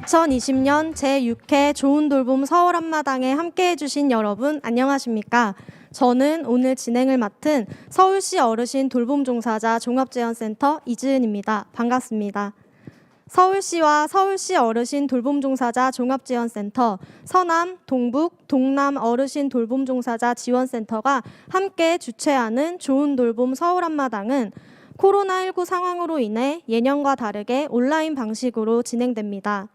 2020년 제6회 좋은 돌봄 서울 한마당에 함께해 주신 여러분 안녕하십니까? 저는 오늘 진행을 맡은 서울시 어르신 돌봄 종사자 종합지원센터 이지은입니다. 반갑습니다. 서울시와 서울시 어르신 돌봄 종사자 종합지원센터, 서남, 동북, 동남 어르신 돌봄 종사자 지원센터가 함께 주최하는 좋은 돌봄 서울 한마당은 코로나19 상황으로 인해 예년과 다르게 온라인 방식으로 진행됩니다.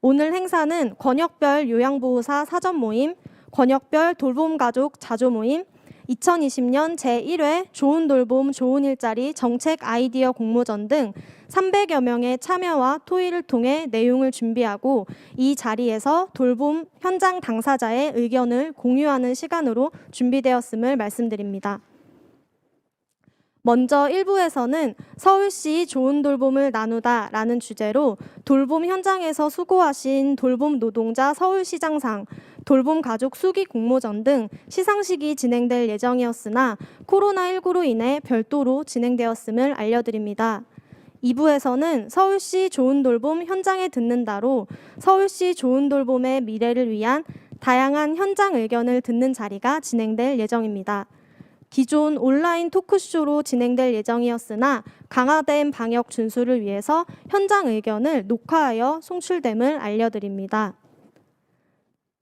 오늘 행사는 권역별 요양보호사 사전 모임, 권역별 돌봄가족 자조 모임, 2020년 제1회 좋은 돌봄 좋은 일자리 정책 아이디어 공모전 등 300여 명의 참여와 토의를 통해 내용을 준비하고 이 자리에서 돌봄 현장 당사자의 의견을 공유하는 시간으로 준비되었음을 말씀드립니다. 먼저 1부에서는 서울시 좋은 돌봄을 나누다 라는 주제로 돌봄 현장에서 수고하신 돌봄 노동자 서울시장상, 돌봄 가족 수기 공모전 등 시상식이 진행될 예정이었으나 코로나19로 인해 별도로 진행되었음을 알려드립니다. 2부에서는 서울시 좋은 돌봄 현장에 듣는다로 서울시 좋은 돌봄의 미래를 위한 다양한 현장 의견을 듣는 자리가 진행될 예정입니다. 기존 온라인 토크쇼로 진행될 예정이었으나 강화된 방역 준수를 위해서 현장 의견을 녹화하여 송출됨을 알려드립니다.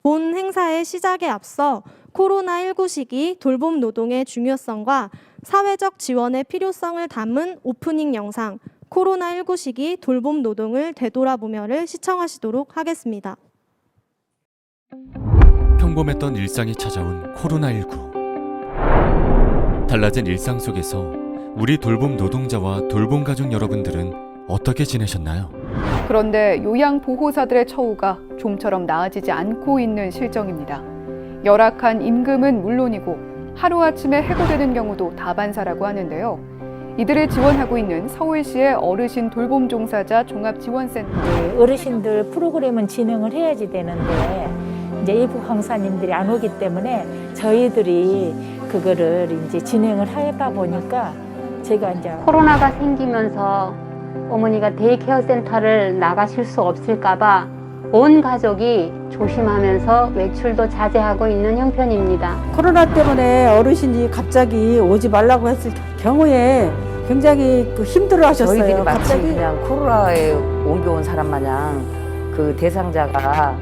본 행사의 시작에 앞서 코로나19 시기 돌봄 노동의 중요성과 사회적 지원의 필요성을 담은 오프닝 영상 코로나19 시기 돌봄 노동을 되돌아보며를 시청하시도록 하겠습니다. 평범했던 일상이 찾아온 코로나19. 달라진 일상 속에서 우리 돌봄 노동자와 돌봄 가족 여러분들은 어떻게 지내셨나요? 그런데 요양보호사들의 처우가 좀처럼 나아지지 않고 있는 실정입니다. 열악한 임금은 물론이고 하루아침에 해고되는 경우도 다반사라고 하는데요. 이들을 지원하고 있는 서울시의 어르신 돌봄 종사자 종합지원센터. 어르신들 프로그램은 진행을 해야지 되는데 이제 일부 강사님들이 안 오기 때문에 저희들이 그거를 이제 진행을 하다 보니까 제가 이제 코로나가 생기면서 어머니가 데이케어 센터를 나가실 수 없을까봐 온 가족이 조심하면서 외출도 자제하고 있는 형편입니다. 코로나 때문에 어르신이 갑자기 오지 말라고 했을 경우에 굉장히 힘들어 하셨어요. 저희들이 마치 그냥 코로나에 옮겨온 사람 마냥 그 대상자가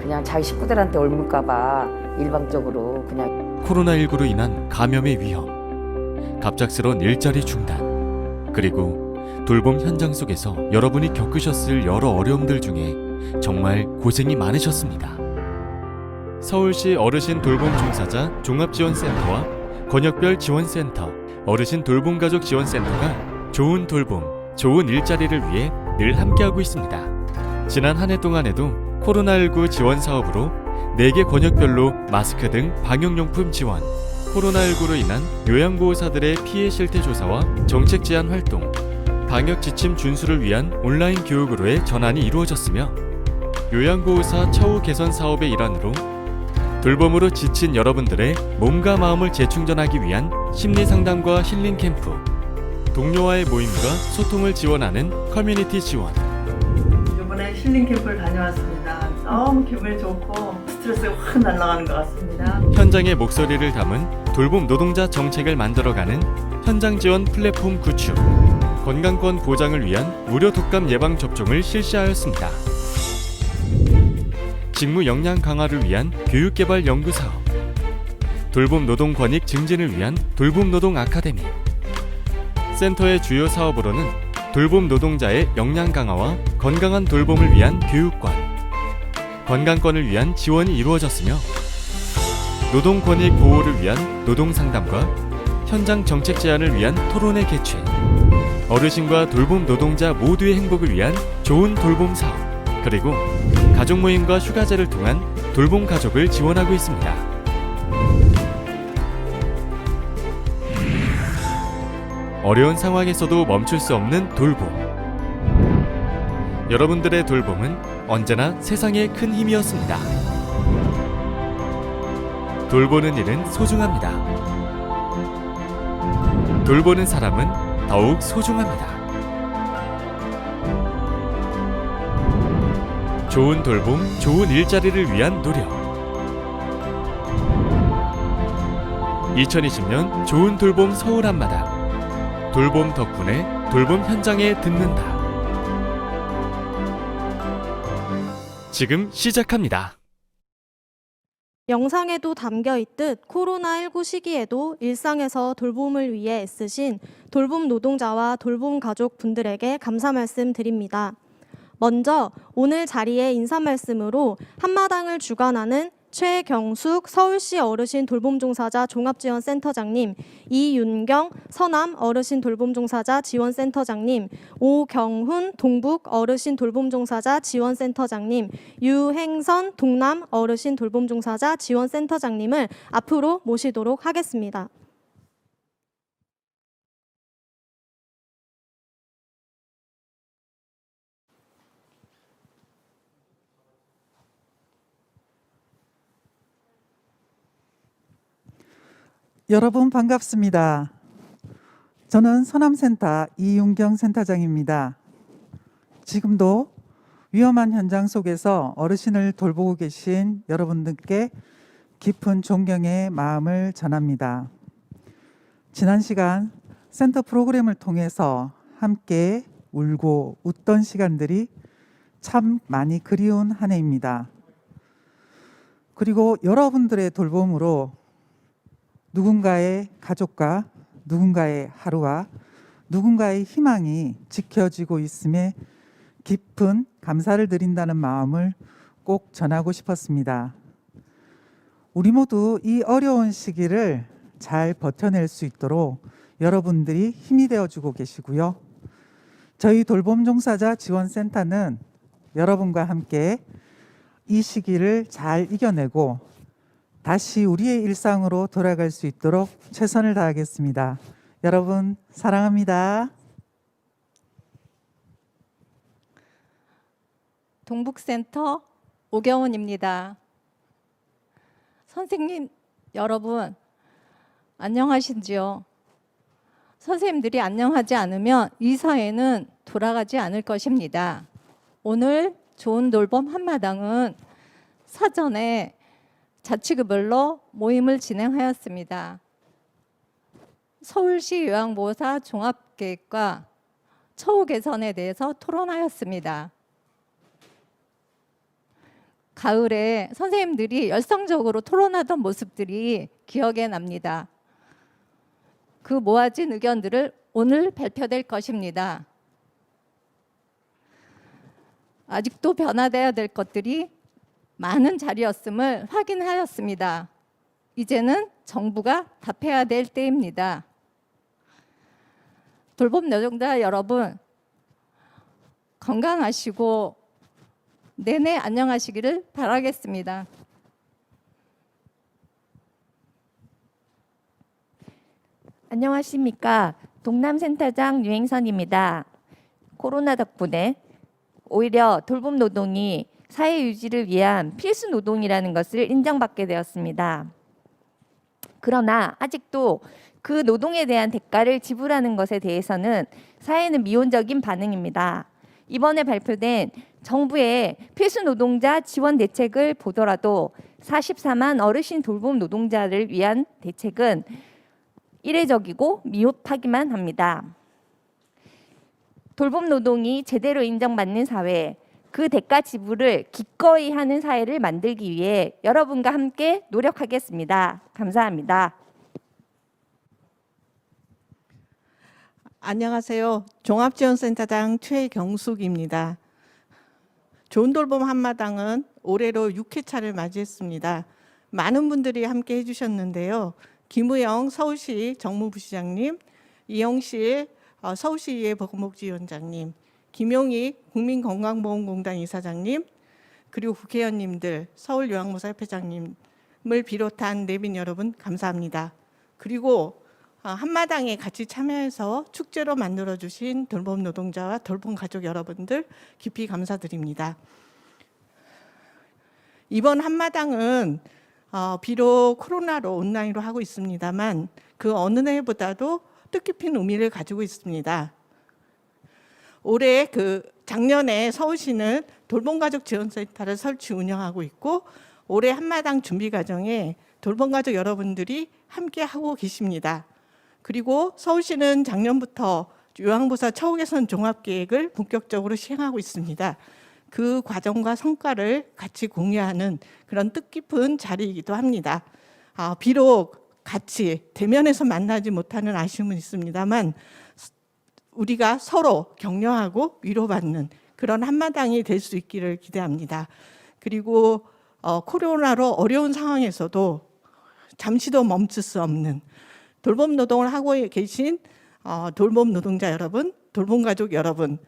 그냥 자기 식구들한테 옮을까봐 일방적으로 그냥 코로나19로 인한 감염의 위험, 갑작스러운 일자리 중단, 그리고 돌봄 현장 속에서 여러분이 겪으셨을 여러 어려움들 중에 정말 고생이 많으셨습니다. 서울시 어르신 돌봄 종사자 종합지원센터와 권역별 지원센터, 어르신 돌봄가족 지원센터가 좋은 돌봄, 좋은 일자리를 위해 늘 함께하고 있습니다. 지난 한 해 동안에도 코로나19 지원 사업으로 4개 권역별로 마스크 등 방역용품 지원, 코로나19로 인한 요양보호사들의 피해 실태 조사와 정책 제안 활동, 방역 지침 준수를 위한 온라인 교육으로의 전환이 이루어졌으며 요양보호사 처우 개선 사업의 일환으로 돌봄으로 지친 여러분들의 몸과 마음을 재충전하기 위한 심리상담과 힐링 캠프, 동료와의 모임과 소통을 지원하는 커뮤니티 지원. 이번에 힐링 캠프를 다녀왔습니다. 너무 기분이 좋고 스트레스가 확 날아가는 것 같습니다. 현장의 목소리를 담은 돌봄 노동자 정책을 만들어가는 현장 지원 플랫폼 구축, 건강권 보장을 위한 무료 독감 예방 접종을 실시하였습니다. 직무 역량 강화를 위한 교육개발 연구 사업, 돌봄 노동 권익 증진을 위한 돌봄 노동 아카데미. 센터의 주요 사업으로는 돌봄 노동자의 역량 강화와 건강한 돌봄을 위한 교육권, 건강권을 위한 지원이 이루어졌으며 노동 권익 보호를 위한 노동 상담과 현장 정책 제안을 위한 토론회 개최, 어르신과 돌봄 노동자 모두의 행복을 위한 좋은 돌봄 사업, 그리고 가족 모임과 휴가제를 통한 돌봄 가족을 지원하고 있습니다. 어려운 상황에서도 멈출 수 없는 돌봄. 여러분들의 돌봄은 언제나 세상의 큰 힘이었습니다. 돌보는 일은 소중합니다. 돌보는 사람은 더욱 소중합니다. 좋은 돌봄, 좋은 일자리를 위한 노력. 2020년 좋은 돌봄 서울 한마당. 돌봄 덕분에 돌봄 현장에 듣는다. 지금 시작합니다. 영상에도 담겨 있듯 코로나19 시기에도 일상에서 돌봄을 위해 애쓰신 돌봄 노동자와 돌봄 가족 분들에게 감사 말씀 드립니다. 먼저 오늘 자리에 인사 말씀으로 한마당을 주관하는 최경숙 서울시 어르신 돌봄종사자 종합지원센터장님, 이윤경 서남 어르신 돌봄종사자 지원센터장님, 오경훈 동북 어르신 돌봄종사자 지원센터장님, 유행선 동남 어르신 돌봄종사자 지원센터장님을 앞으로 모시도록 하겠습니다. 여러분 반갑습니다. 저는 서남센터 이윤경 센터장입니다. 지금도 위험한 현장 속에서 어르신을 돌보고 계신 여러분들께 깊은 존경의 마음을 전합니다. 지난 시간 센터 프로그램을 통해서 함께 울고 웃던 시간들이 참 많이 그리운 한 해입니다. 그리고 여러분들의 돌봄으로 누군가의 가족과 누군가의 하루와 누군가의 희망이 지켜지고 있음에 깊은 감사를 드린다는 마음을 꼭 전하고 싶었습니다. 우리 모두 이 어려운 시기를 잘 버텨낼 수 있도록 여러분들이 힘이 되어주고 계시고요. 저희 돌봄종사자 지원센터는 여러분과 함께 이 시기를 잘 이겨내고 다시 우리의 일상으로 돌아갈 수 있도록 최선을 다하겠습니다. 여러분 사랑합니다. 동북센터 오경훈입니다. 선생님 여러분 안녕하신지요? 선생님들이 안녕하지 않으면 이 사회는 돌아가지 않을 것입니다. 오늘 좋은 돌봄 한마당은 사전에 자치구별로 모임을 진행하였습니다. 서울시 요양보호사 종합계획과 처우 개선에 대해서 토론하였습니다. 가을에 선생님들이 열성적으로 토론하던 모습들이 기억에 납니다. 그 모아진 의견들을 오늘 발표될 것입니다. 아직도 변화되어야 될 것들이 많은 자리였음을 확인하였습니다. 이제는 정부가 답해야 될 때입니다. 돌봄 노동자 여러분, 건강하시고 내내 안녕하시기를 바라겠습니다. 안녕하십니까. 동남센터장 유행선입니다. 코로나 덕분에 오히려 돌봄 노동이 사회 유지를 위한 필수 노동이라는 것을 인정받게 되었습니다. 그러나 아직도 그 노동에 대한 대가를 지불하는 것에 대해서는 사회는 미온적인 반응입니다. 이번에 발표된 정부의 필수 노동자 지원 대책을 보더라도 44만 어르신 돌봄 노동자를 위한 대책은 이례적이고 미흡하기만 합니다. 돌봄 노동이 제대로 인정받는 사회, 그 대가 지불을 기꺼이 하는 사회를 만들기 위해 여러분과 함께 노력하겠습니다. 감사합니다. 안녕하세요. 종합지원센터장 최경숙입니다. 좋은 돌봄 한마당은 올해로 6회차를 맞이했습니다. 많은 분들이 함께 해주셨는데요. 김우영 서울시 정무부시장님, 이영실 서울시의회 보건복지위원장님, 김용익 국민건강보험공단 이사장님, 그리고 국회의원님들, 서울요양보호사협회장님을 비롯한 내빈 여러분 감사합니다. 그리고 한마당에 같이 참여해서 축제로 만들어주신 돌봄 노동자와 돌봄 가족 여러분들 깊이 감사드립니다. 이번 한마당은 비록 코로나로 온라인으로 하고 있습니다만 그 어느 해보다도 뜻깊은 의미를 가지고 있습니다. 올해 작년에 서울시는 돌봄가족 지원센터를 설치 운영하고 있고 올해 한마당 준비 과정에 돌봄가족 여러분들이 함께 하고 계십니다. 그리고 서울시는 작년부터 요양보호사 처우 개선 종합계획을 본격적으로 시행하고 있습니다. 그 과정과 성과를 같이 공유하는 그런 뜻깊은 자리이기도 합니다. 비록 같이 대면에서 만나지 못하는 아쉬움은 있습니다만 우리가 서로 격려하고 위로받는 그런 한마당이 될 수 있기를 기대합니다. 그리고 코로나로 어려운 상황에서도 잠시도 멈출 수 없는 돌봄 노동을 하고 계신 돌봄 노동자 여러분, 돌봄 가족 여러분,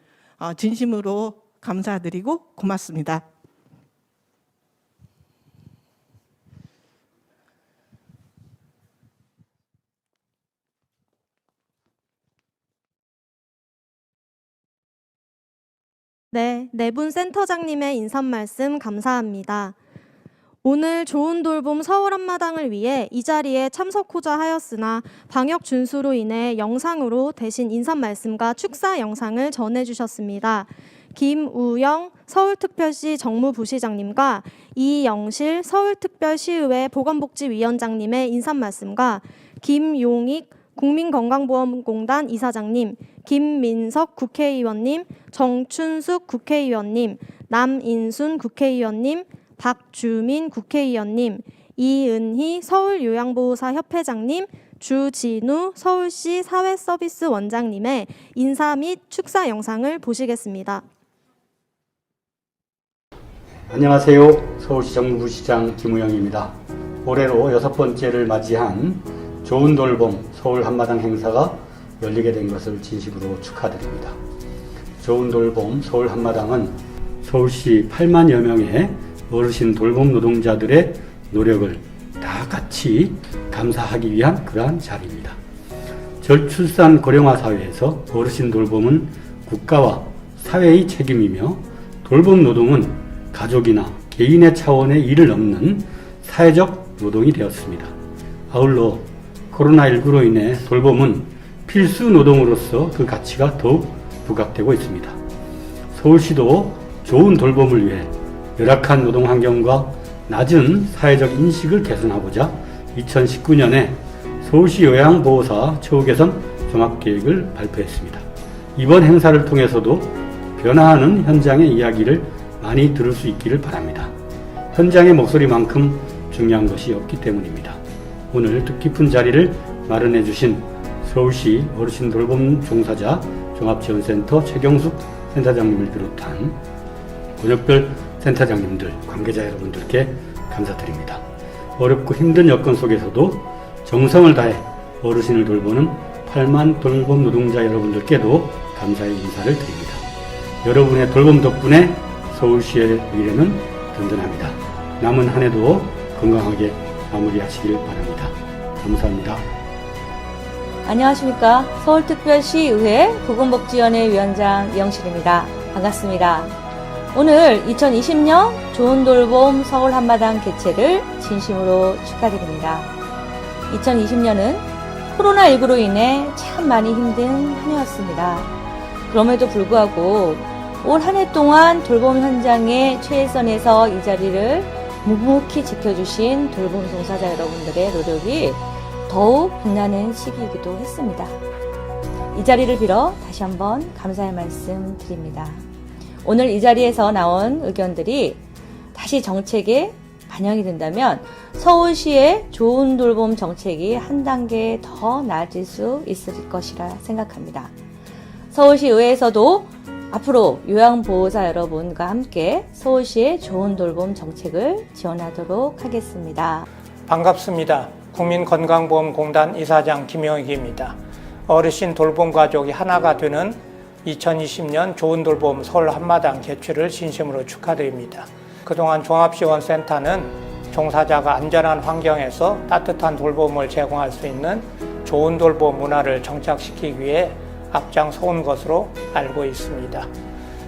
진심으로 감사드리고 고맙습니다. 네, 네 분 센터장님의 인사 말씀 감사합니다. 오늘 좋은 돌봄 서울 한마당을 위해 이 자리에 참석하자 하였으나 방역 준수로 인해 영상으로 대신 인사 말씀과 축사 영상을 전해주셨습니다. 김우영 서울특별시 정무부시장님과 이영실 서울특별시의회 보건복지위원장님의 인사 말씀과 김용익 국민건강보험공단 이사장님, 김민석 국회의원님, 정춘숙 국회의원님, 남인순 국회의원님, 박주민 국회의원님, 이은희 서울요양보호사협회장님, 주진우 서울시 사회서비스 원장님의 인사 및 축사 영상을 보시겠습니다. 안녕하세요. 서울시 정무부시장 김우영입니다. 올해로 6번째를 맞이한 좋은 돌봄 서울 한마당 행사가 열리게 된 것을 진심으로 축하드립니다. 좋은 돌봄 서울 한마당은 서울시 8만여 명의 어르신 돌봄 노동자들의 노력을 다 같이 감사하기 위한 그러한 자리입니다. 저출산 고령화 사회에서 어르신 돌봄은 국가와 사회의 책임이며 돌봄 노동은 가족이나 개인의 차원의 일을 넘는 사회적 노동이 되었습니다. 아울러 코로나19로 인해 돌봄은 필수 노동으로서 그 가치가 더욱 부각되고 있습니다. 서울시도 좋은 돌봄을 위해 열악한 노동 환경과 낮은 사회적 인식을 개선하고자 2019년에 서울시 요양보호사 처우 개선 종합계획을 발표했습니다. 이번 행사를 통해서도 변화하는 현장의 이야기를 많이 들을 수 있기를 바랍니다. 현장의 목소리만큼 중요한 것이 없기 때문입니다. 오늘 뜻깊은 자리를 마련해 주신 서울시 어르신 돌봄 종사자 종합지원센터 최경숙 센터장님을 비롯한 권역별 센터장님들, 관계자 여러분들께 감사드립니다. 어렵고 힘든 여건 속에서도 정성을 다해 어르신을 돌보는 8만 돌봄 노동자 여러분들께도 감사의 인사를 드립니다. 여러분의 돌봄 덕분에 서울시의 미래는 든든합니다. 남은 한 해도 건강하게 마무리하시길 바랍니다. 감사합니다. 안녕하십니까. 서울특별시의회 보건복지위원회 위원장 이영실입니다. 반갑습니다. 오늘 2020년 좋은 돌봄 서울 한마당 개최를 진심으로 축하드립니다. 2020년은 코로나19로 인해 참 많이 힘든 한 해였습니다. 그럼에도 불구하고 올 한 해 동안 돌봄 현장의 최선에서 이 자리를 묵묵히 지켜주신 돌봄 종사자 여러분들의 노력이 더욱 빛나는 시기이기도 했습니다. 이 자리를 빌어 다시 한번 감사의 말씀 드립니다. 오늘 이 자리에서 나온 의견들이 다시 정책에 반영이 된다면 서울시의 좋은 돌봄 정책이 한 단계 더 나아질 수 있을 것이라 생각합니다. 서울시 의회에서도 앞으로 요양보호사 여러분과 함께 서울시의 좋은 돌봄 정책을 지원하도록 하겠습니다. 반갑습니다. 국민건강보험공단 이사장 김영익입니다. 어르신 돌봄 가족이 하나가 되는 2020년 좋은 돌봄 서울 한마당 개최를 진심으로 축하드립니다. 그동안 종합지원센터는 종사자가 안전한 환경에서 따뜻한 돌봄을 제공할 수 있는 좋은 돌봄 문화를 정착시키기 위해 앞장서온 것으로 알고 있습니다.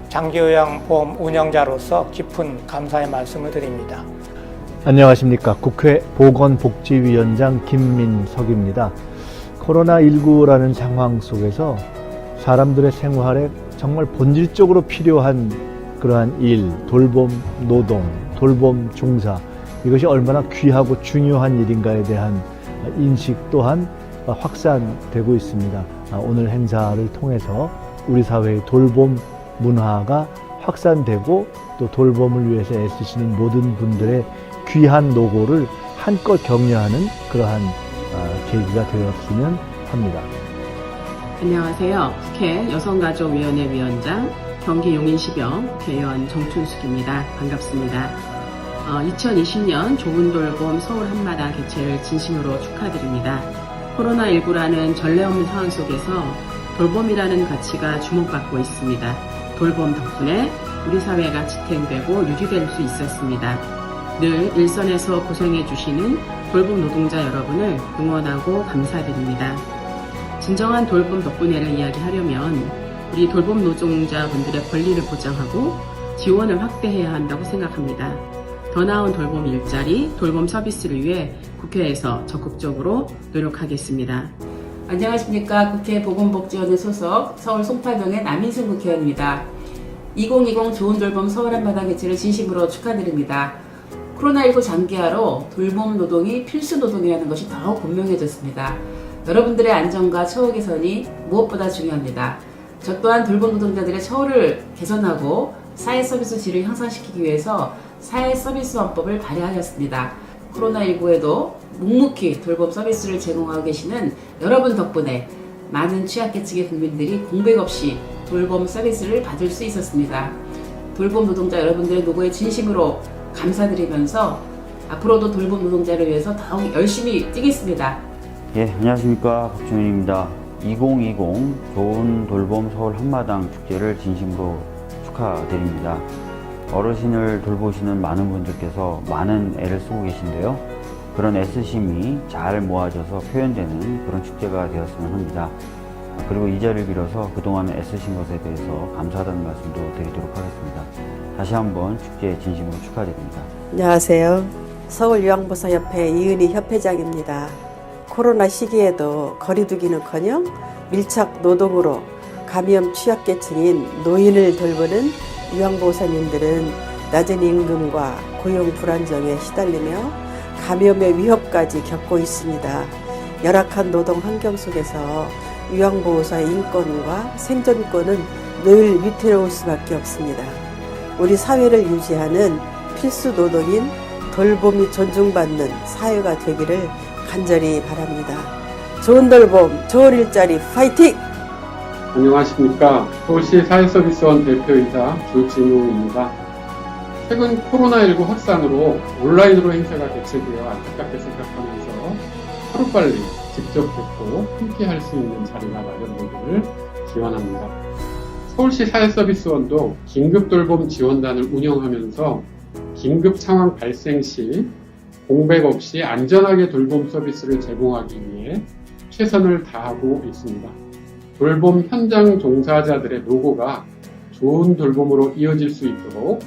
장기요양보험 운영자로서 깊은 감사의 말씀을 드립니다. 안녕하십니까. 국회 보건복지위원장 김민석입니다. 코로나19라는 상황 속에서 사람들의 생활에 정말 본질적으로 필요한 그러한 일, 돌봄 노동, 돌봄 종사, 이것이 얼마나 귀하고 중요한 일인가에 대한 인식 또한 확산되고 있습니다. 오늘 행사를 통해서 우리 사회의 돌봄 문화가 확산되고 또 돌봄을 위해서 애쓰시는 모든 분들의 귀한 노고를 한껏 격려하는 그러한 계기가 되었으면 합니다. 안녕하세요. 국회 여성가족위원회 위원장, 경기 용인시병 대의원 정춘숙입니다. 반갑습니다. 2020년 좋은 돌봄 서울 한마당 개최를 진심으로 축하드립니다. 코로나19라는 전례 없는 상황 속에서 돌봄이라는 가치가 주목받고 있습니다. 돌봄 덕분에 우리 사회가 지탱되고 유지될 수 있었습니다. 늘 일선에서 고생해 주시는 돌봄 노동자 여러분을 응원하고 감사드립니다. 진정한 돌봄 덕분에를 이야기하려면 우리 돌봄 노동자분들의 권리를 보장하고 지원을 확대해야 한다고 생각합니다. 더 나은 돌봄 일자리, 돌봄 서비스를 위해 국회에서 적극적으로 노력하겠습니다. 안녕하십니까. 국회 보건복지위원회 소속 서울 송파동의 남인승 국회의원입니다. 2020 좋은 돌봄 서울 한마당 개최를 진심으로 축하드립니다. 코로나19 장기화로 돌봄 노동이 필수 노동이라는 것이 더욱 분명해졌습니다. 여러분들의 안전과 처우 개선이 무엇보다 중요합니다. 저 또한 돌봄 노동자들의 처우를 개선하고 사회 서비스 질을 향상시키기 위해서 사회 서비스원법을 발의하였습니다. 코로나19에도 묵묵히 돌봄 서비스를 제공하고 계시는 여러분 덕분에 많은 취약계층의 국민들이 공백 없이 돌봄 서비스를 받을 수 있었습니다. 돌봄 노동자 여러분들의 노고에 진심으로 감사드리면서 앞으로도 돌봄 노동자를 위해서 더욱 열심히 뛰겠습니다. 예, 안녕하십니까. 박준현입니다. 2020 좋은 돌봄 서울 한마당 축제를 진심으로 축하드립니다. 어르신을 돌보시는 많은 분들께서 많은 애를 쓰고 계신데요. 그런 애쓰심이 잘 모아져서 표현되는 그런 축제가 되었으면 합니다. 그리고 이 자리를 빌어서 그동안 애쓰신 것에 대해서 감사하다는 말씀도 드리도록 하겠습니다. 다시 한번 축제에 진심으로 축하드립니다. 안녕하세요. 서울요양보호사협회 이은희 협회장입니다. 코로나 시기에도 거리두기는커녕 밀착 노동으로 감염 취약계층인 노인을 돌보는 요양보호사님들은 낮은 임금과 고용 불안정에 시달리며 감염의 위협까지 겪고 있습니다. 열악한 노동 환경 속에서 요양보호사의 인권과 생존권은 늘 위태로울 수밖에 없습니다. 우리 사회를 유지하는 필수 노동인 돌봄이 존중받는 사회가 되기를 간절히 바랍니다. 좋은 돌봄, 좋은 일자리, 파이팅! 안녕하십니까. 서울시 사회서비스원 대표이사 조진웅입니다. 최근 코로나19 확산으로 온라인으로 행사가 개최되어 안타깝게 생각하면서 하루빨리 직접 뵙고 함께 할 수 있는 자리가 마련되기를 기원합니다. 서울시 사회서비스원도 긴급돌봄 지원단을 운영하면서 긴급 상황 발생 시 공백 없이 안전하게 돌봄 서비스를 제공하기 위해 최선을 다하고 있습니다. 돌봄 현장 종사자들의 노고가 좋은 돌봄으로 이어질 수 있도록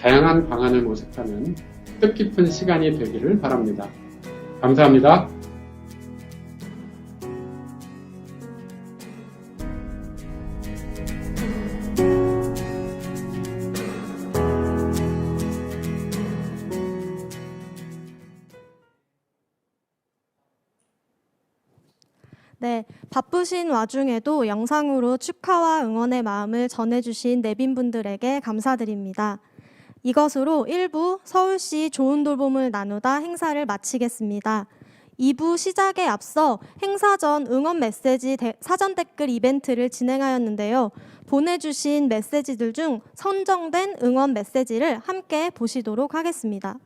다양한 방안을 모색하는 뜻깊은 시간이 되기를 바랍니다. 감사합니다. 네, 바쁘신 와중에도 영상으로 축하와 응원의 마음을 전해주신 내빈분들에게 감사드립니다. 이것으로 1부 서울시 좋은 돌봄을 나누다 행사를 마치겠습니다. 2부 시작에 앞서 행사 전 응원 메시지 사전 댓글 이벤트를 진행하였는데요. 보내주신 메시지들 중 선정된 응원 메시지를 함께 보시도록 하겠습니다.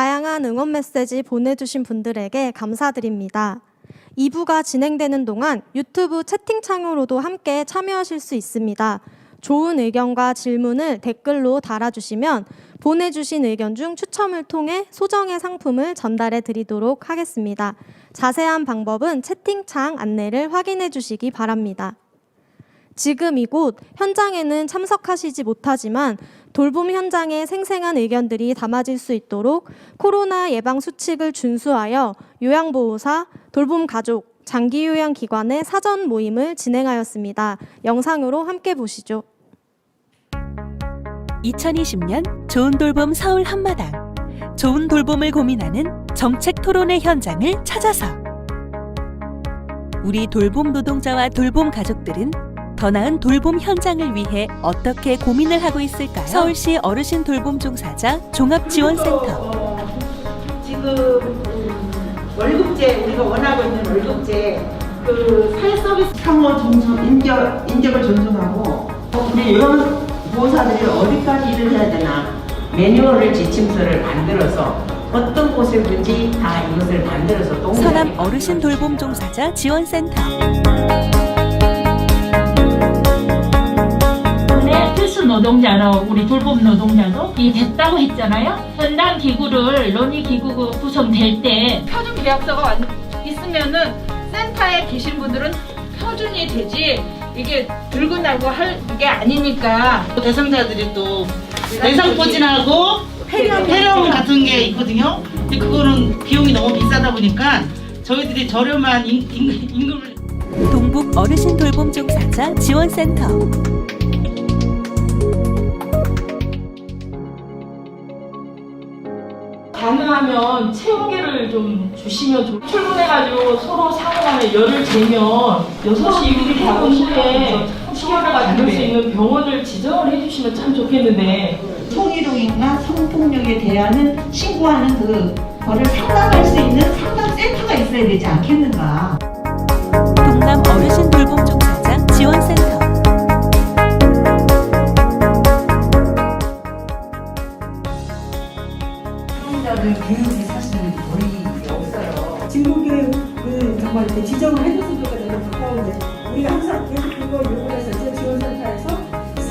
다양한 응원 메시지 보내주신 분들에게 감사드립니다. 2부가 진행되는 동안 유튜브 채팅창으로도 함께 참여하실 수 있습니다. 좋은 의견과 질문을 댓글로 달아주시면 보내주신 의견 중 추첨을 통해 소정의 상품을 전달해 드리도록 하겠습니다. 자세한 방법은 채팅창 안내를 확인해 주시기 바랍니다. 지금 이곳 현장에는 참석하시지 못하지만 돌봄 현장의 생생한 의견들이 담아질 수 있도록 코로나 예방 수칙을 준수하여 요양보호사, 돌봄 가족, 장기요양기관의 사전 모임을 진행하였습니다. 영상으로 함께 보시죠. 2020년 좋은 돌봄 서울 한마당. 좋은 돌봄을 고민하는 정책 토론의 현장을 찾아서 우리 돌봄 노동자와 돌봄 가족들은 더 나은 돌봄 현장을 위해 어떻게 고민을 하고 있을까요? 서울시 어르신 돌봄 종사자 종합지원센터. 지금 월급제, 우리가 원하고 있는 월급제 그 사회서비스 상호 존중, 인격을 존중하고 우리 이런 보호사들이 어디까지 일을 해야 되나 매뉴얼을 지침서를 만들어서 어떤 곳에든지 다 이것을 만들어서 또 서남 어르신 돌봄 종사자 지원센터. 필수 노동자로 우리 돌봄 노동자도 됐다고 했잖아요. 현장 기구를 논의 기구 구성될 때 표준 계약서가 있으면은 센터에 계신 분들은 표준이 되지 이게 들고 나고 할 게 아니니까 대상자들이 또 내상포진하고 폐렴 같은 게 있거든요. 근데 그거는 비용이 너무 비싸다 보니까 저희들이 저렴한 임금을 동북 어르신 돌봄 종사자 지원센터. 가능하면 체온계를 좀 주시면 출근해가지고 서로 상호간에 열을 재면 6시 이후에 바로 후에 치료를 받을 수 있는 병원을 지정을 해주시면 참 좋겠는데 성희롱이나 성폭력에 대한 신고하는 그거를 상담할 수 있는 상담센터가 있어야 되지 않겠는가. 동남 어르신 돌봄 종사자 지원센터. 사용자들 교육이 사실은 거의 없어요. 진보교육을 정말 이렇게 지정을 해줬으면 좋겠다는 가까운데 우리가 항상 계속 그거 요구해서 이제 지원센터에서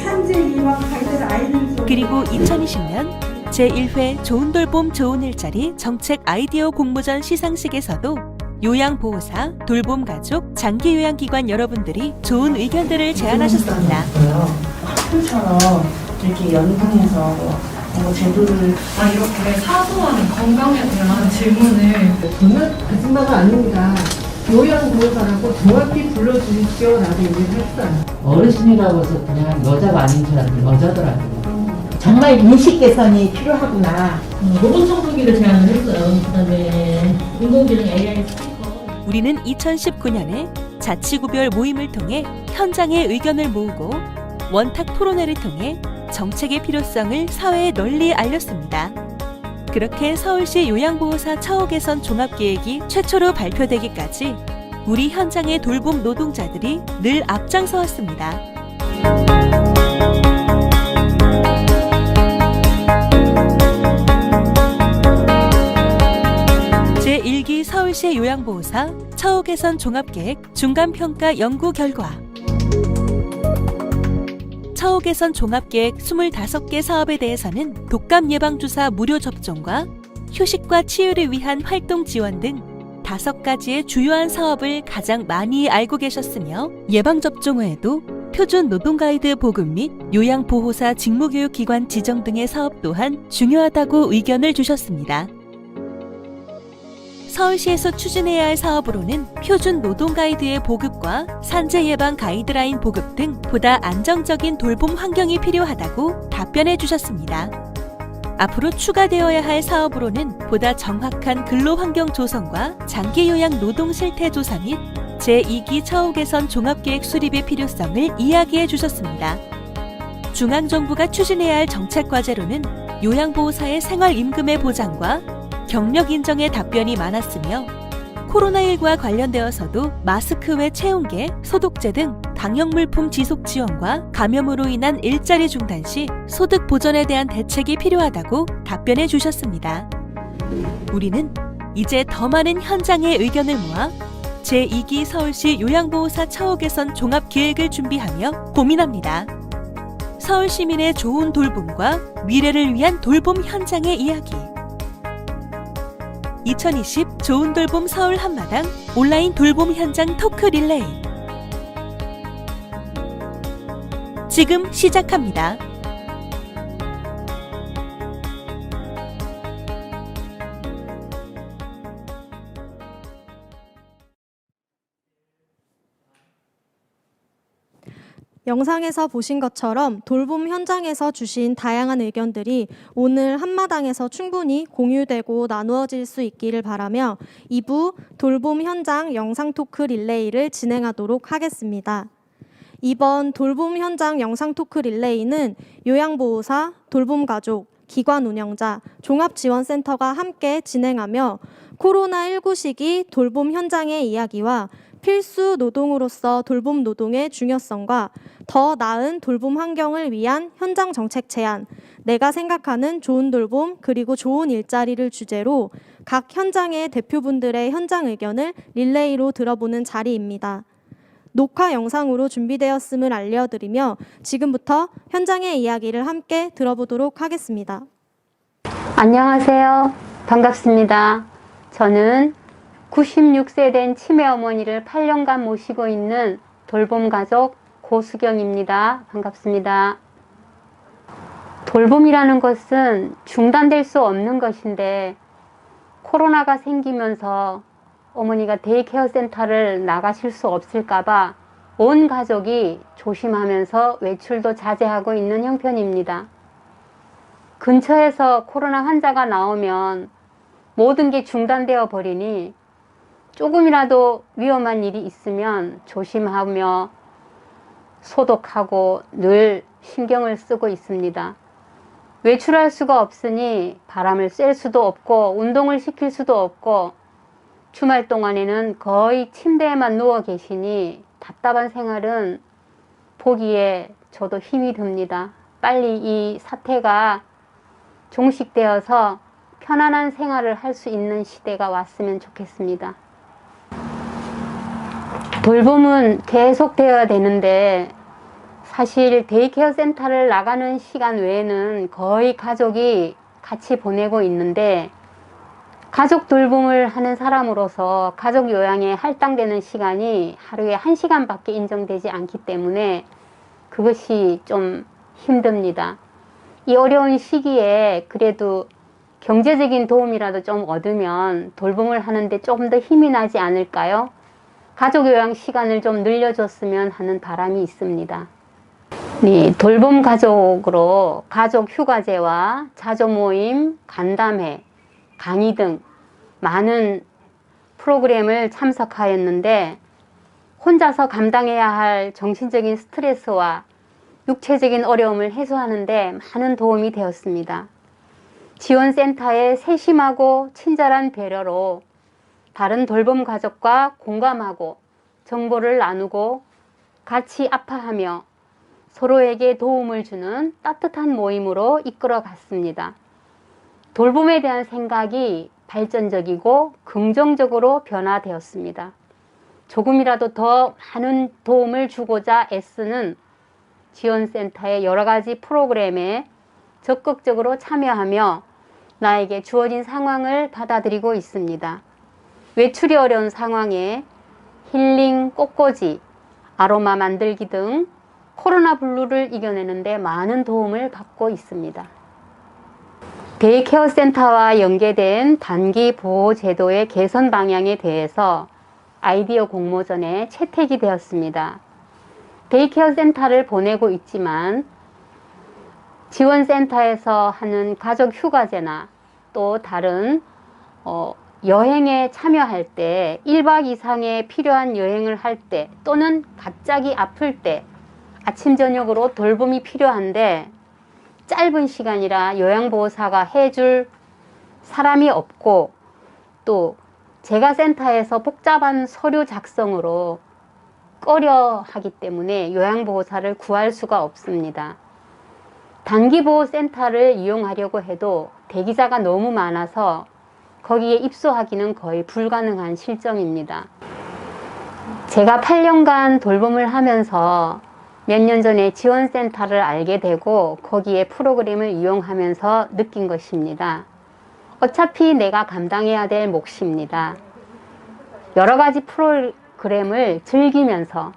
산재 이완 가이드를 아이들 그리고 2020년 제1회 좋은 돌봄 좋은 일자리 정책 아이디어 공모전 시상식에서도 요양보호사, 돌봄가족, 장기요양기관 여러분들이 좋은 의견들을 제안하셨습니다. 학교처럼 이렇게 연구해서 제도를 이렇게 사소한 건강에 대한 질문을 정말 거짓말은 아닙니다. 요양보호사라고 정확히 불러주십시오라고 얘기를 했어요. 어르신이라고 해서 그냥 여자가 아닌 줄 알았는데 여자더라고요. 정말 인식 개선이 필요하구나. 로봇 청소기를 제안을 했어요. 그다음에 인공지능 AI 스피커. 우리는 2019년에 자치구별 모임을 통해 현장의 의견을 모으고 원탁 토론회를 통해 정책의 필요성을 사회에 널리 알렸습니다. 그렇게 서울시 요양보호사 처우 개선 종합계획이 최초로 발표되기까지 우리 현장의 돌봄 노동자들이 늘 앞장서 왔습니다. 제1기 서울시 요양보호사 처우 개선 종합계획 중간평가 연구 결과 처우 개선 종합계획 25개 사업에 대해서는 독감 예방주사 무료 접종과 휴식과 치유를 위한 활동 지원 등 5가지의 주요한 사업을 가장 많이 알고 계셨으며 예방접종 외에도 표준 노동가이드 보급 및 요양보호사 직무교육기관 지정 등의 사업 또한 중요하다고 의견을 주셨습니다. 서울시에서 추진해야 할 사업으로는 표준 노동 가이드의 보급과 산재 예방 가이드라인 보급 등 보다 안정적인 돌봄 환경이 필요하다고 답변해 주셨습니다. 앞으로 추가되어야 할 사업으로는 보다 정확한 근로환경 조성과 장기요양 노동 실태 조사 및 제2기 처우 개선 종합계획 수립의 필요성을 이야기해 주셨습니다. 중앙정부가 추진해야 할 정책 과제로는 요양보호사의 생활임금의 보장과 경력 인정의 답변이 많았으며 코로나19와 관련되어서도 마스크 외 체온계, 소독제 등 방역물품 지속 지원과 감염으로 인한 일자리 중단 시 소득 보전에 대한 대책이 필요하다고 답변해 주셨습니다. 우리는 이제 더 많은 현장의 의견을 모아 제2기 서울시 요양보호사 처우 개선 종합기획을 준비하며 고민합니다. 서울 시민의 좋은 돌봄과 미래를 위한 돌봄 현장의 이야기. 2020 좋은 돌봄 서울 한마당 온라인 돌봄 현장 토크 릴레이. 지금 시작합니다. 영상에서 보신 것처럼 돌봄 현장에서 주신 다양한 의견들이 오늘 한마당에서 충분히 공유되고 나누어질 수 있기를 바라며 2부 돌봄 현장 영상 토크 릴레이를 진행하도록 하겠습니다. 이번 돌봄 현장 영상 토크 릴레이는 요양보호사, 돌봄가족, 기관 운영자, 종합지원센터가 함께 진행하며 코로나19 시기 돌봄 현장의 이야기와 필수 노동으로서 돌봄 노동의 중요성과 더 나은 돌봄 환경을 위한 현장 정책 제안, 내가 생각하는 좋은 돌봄 그리고 좋은 일자리를 주제로 각 현장의 대표분들의 현장 의견을 릴레이로 들어보는 자리입니다. 녹화 영상으로 준비되었음을 알려드리며 지금부터 현장의 이야기를 함께 들어보도록 하겠습니다. 안녕하세요. 반갑습니다. 저는 96세 된 치매 어머니를 8년간 모시고 있는 돌봄가족 고수경입니다. 반갑습니다. 돌봄이라는 것은 중단될 수 없는 것인데 코로나가 생기면서 어머니가 데이케어 센터를 나가실 수 없을까봐 온 가족이 조심하면서 외출도 자제하고 있는 형편입니다. 근처에서 코로나 환자가 나오면 모든 게 중단되어 버리니 조금이라도 위험한 일이 있으면 조심하며 소독하고 늘 신경을 쓰고 있습니다. 외출할 수가 없으니 바람을 쐴 수도 없고 운동을 시킬 수도 없고 주말 동안에는 거의 침대에만 누워 계시니 답답한 생활은 보기에 저도 힘이 듭니다. 빨리 이 사태가 종식되어서 편안한 생활을 할 수 있는 시대가 왔으면 좋겠습니다. 돌봄은 계속되어야 되는데 사실 데이케어 센터를 나가는 시간 외에는 거의 가족이 같이 보내고 있는데 가족 돌봄을 하는 사람으로서 가족 요양에 할당되는 시간이 하루에 1시간밖에 인정되지 않기 때문에 그것이 좀 힘듭니다. 이 어려운 시기에 그래도 경제적인 도움이라도 좀 얻으면 돌봄을 하는데 조금 더 힘이 나지 않을까요? 가족 요양 시간을 좀 늘려줬으면 하는 바람이 있습니다. 네, 돌봄 가족으로 가족 휴가제와 자조 모임, 간담회, 강의 등 많은 프로그램을 참석하였는데 혼자서 감당해야 할 정신적인 스트레스와 육체적인 어려움을 해소하는 데 많은 도움이 되었습니다. 지원센터의 세심하고 친절한 배려로 다른 돌봄 가족과 공감하고 정보를 나누고 같이 아파하며 서로에게 도움을 주는 따뜻한 모임으로 이끌어 갔습니다. 돌봄에 대한 생각이 발전적이고 긍정적으로 변화되었습니다. 조금이라도 더 많은 도움을 주고자 애쓰는 지원센터의 여러 가지 프로그램에 적극적으로 참여하며 나에게 주어진 상황을 받아들이고 있습니다. 외출이 어려운 상황에 힐링, 꽃꽂이, 아로마 만들기 등 코로나 블루를 이겨내는데 많은 도움을 받고 있습니다. 데이케어 센터와 연계된 단기 보호 제도의 개선 방향에 대해서 아이디어 공모전에 채택이 되었습니다. 데이케어 센터를 보내고 있지만 지원센터에서 하는 가족 휴가제나 또 다른 여행에 참여할 때 1박 이상의 필요한 여행을 할 때 또는 갑자기 아플 때 아침 저녁으로 돌봄이 필요한데 짧은 시간이라 요양보호사가 해줄 사람이 없고 또 제가 센터에서 복잡한 서류 작성으로 꺼려하기 때문에 요양보호사를 구할 수가 없습니다. 단기보호센터를 이용하려고 해도 대기자가 너무 많아서 거기에 입소하기는 거의 불가능한 실정입니다. 제가 8년간 돌봄을 하면서 몇 년 전에 지원센터를 알게 되고 거기에 프로그램을 이용하면서 느낀 것입니다. 어차피 내가 감당해야 될 몫입니다. 여러 가지 프로그램을 즐기면서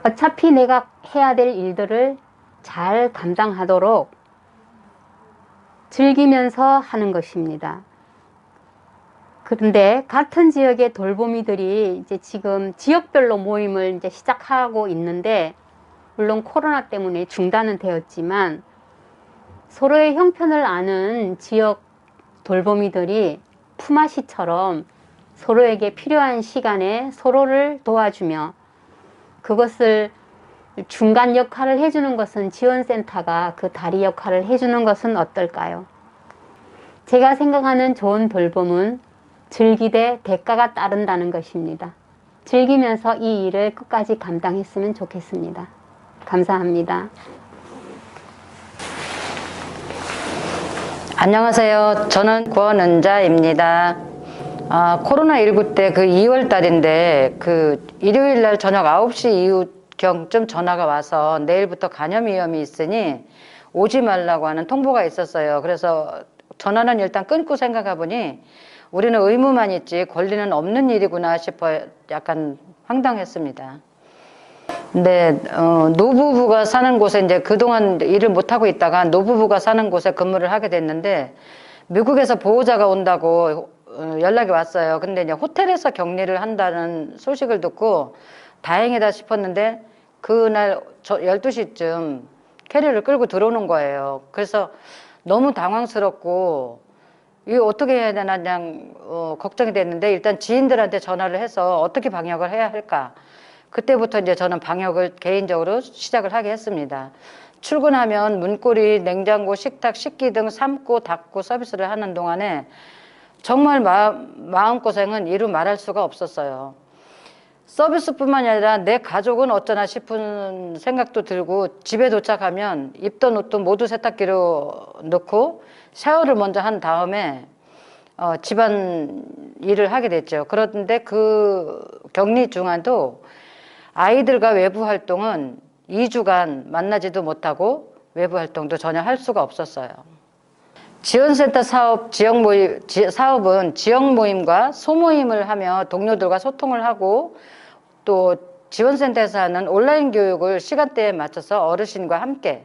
어차피 내가 해야 될 일들을 잘 감당하도록 즐기면서 하는 것입니다. 그런데 같은 지역의 돌보미들이 이제 지금 지역별로 모임을 이제 시작하고 있는데, 물론 코로나 때문에 중단은 되었지만 서로의 형편을 아는 지역 돌보미들이 품앗이처럼 서로에게 필요한 시간에 서로를 도와주며, 그것을 중간 역할을 해주는 것은 지원센터가 그 다리 역할을 해주는 것은 어떨까요? 제가 생각하는 좋은 돌봄은 즐기되 대가가 따른다는 것입니다. 즐기면서 이 일을 끝까지 감당했으면 좋겠습니다. 감사합니다. 안녕하세요. 저는 권은자입니다. 코로나19 때 그 2월 달인데 그 일요일 날 저녁 9시 이후경쯤 전화가 와서 내일부터 감염 위험이 있으니 오지 말라고 하는 통보가 있었어요. 그래서 전화는 일단 끊고 생각해 보니 우리는 의무만 있지 권리는 없는 일이구나 싶어 약간 황당했습니다. 근데 노부부가 사는 곳에 이제 그동안 일을 못하고 있다가 노부부가 사는 곳에 근무를 하게 됐는데, 미국에서 보호자가 온다고 연락이 왔어요. 근데 이제 호텔에서 격리를 한다는 소식을 듣고 다행이다 싶었는데, 그날 12시쯤 캐리어를 끌고 들어오는 거예요. 그래서 너무 당황스럽고 이거 어떻게 해야 되나 그냥 걱정이 됐는데, 일단 지인들한테 전화를 해서 어떻게 방역을 해야 할까, 그때부터 이제 저는 방역을 개인적으로 시작을 하게 했습니다. 출근하면 문고리, 냉장고, 식탁, 식기 등 삶고 닦고 서비스를 하는 동안에 정말 마음고생은 이루 말할 수가 없었어요. 서비스뿐만이 아니라 내 가족은 어쩌나 싶은 생각도 들고, 집에 도착하면 입던 옷도 모두 세탁기로 넣고 샤워를 먼저 한 다음에 집안 일을 하게 됐죠. 그런데 그 격리 중에도 아이들과 외부 활동은 2주간 만나지도 못하고 외부 활동도 전혀 할 수가 없었어요. 지원센터 사업은 지역 모임과 소모임을 하며 동료들과 소통을 하고, 또 지원센터에서 하는 온라인 교육을 시간대에 맞춰서 어르신과 함께